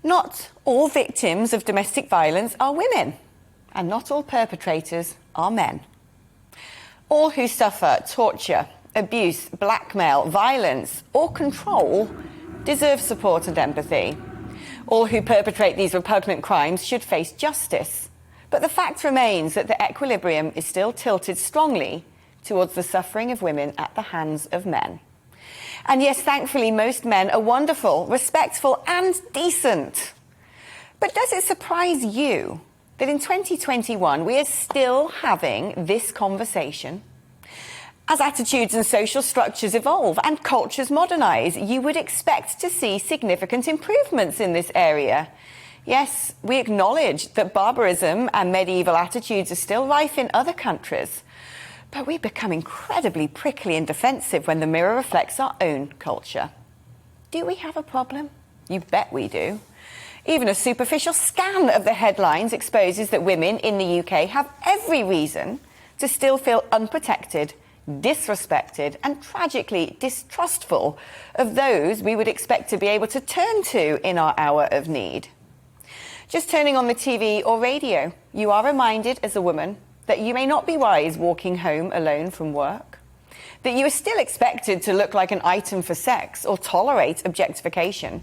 Not all victims of domestic violence are women, and not all perpetrators are men. All who suffer torture, abuse, blackmail, violence, or control deserve support and empathy. All who perpetrate these repugnant crimes should face justice. But the fact remains that the equilibrium is still tilted strongly towards the suffering of women at the hands of men. And yes, thankfully, most men are wonderful, respectful, and decent. But does it surprise you that in 2021 we are still having this conversation? As attitudes and social structures evolve and cultures modernise, you would expect to see significant improvements in this area. Yes, we acknowledge that barbarism and medieval attitudes are still rife in other countries, but we become incredibly prickly and defensive when the mirror reflects our own culture. Do we have a problem? You bet we do. Even a superficial scan of the headlines exposes that women in the UK have every reason to still feel unprotected, disrespected, and tragically distrustful of those we would expect to be able to turn to in our hour of need. Just turning on the TV or radio, you are reminded as a woman that you may not be wise walking home alone from work, that you are still expected to look like an item for sex or tolerate objectification,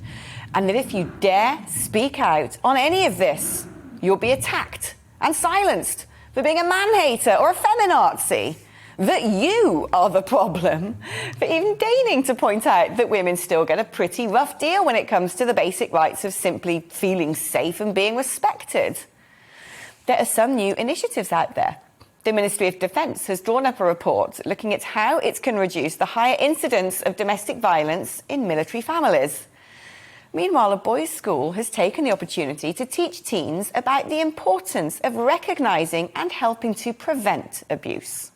and that if you dare speak out on any of this, you'll be attacked and silenced for being a man-hater or a feminazi, that you are the problem for even deigning to point out that women still get a pretty rough deal when it comes to the basic rights of simply feeling safe and being respected. There are some new initiatives out there. The Ministry of Defence has drawn up a report looking at how it can reduce the higher incidence of domestic violence in military families. Meanwhile, a boys' school has taken the opportunity to teach teens about the importance of recognising and helping to prevent abuse.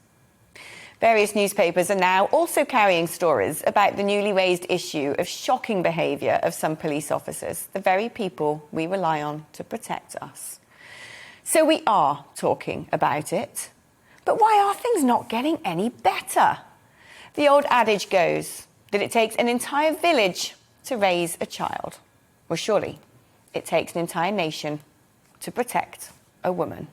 Various newspapers are now also carrying stories about the newly raised issue of shocking behaviour of some police officers, the very people we rely on to protect us. So we are talking about it. But why are things not getting any better? The old adage goes that it takes an entire village to raise a child. Well, surely it takes an entire nation to protect a woman.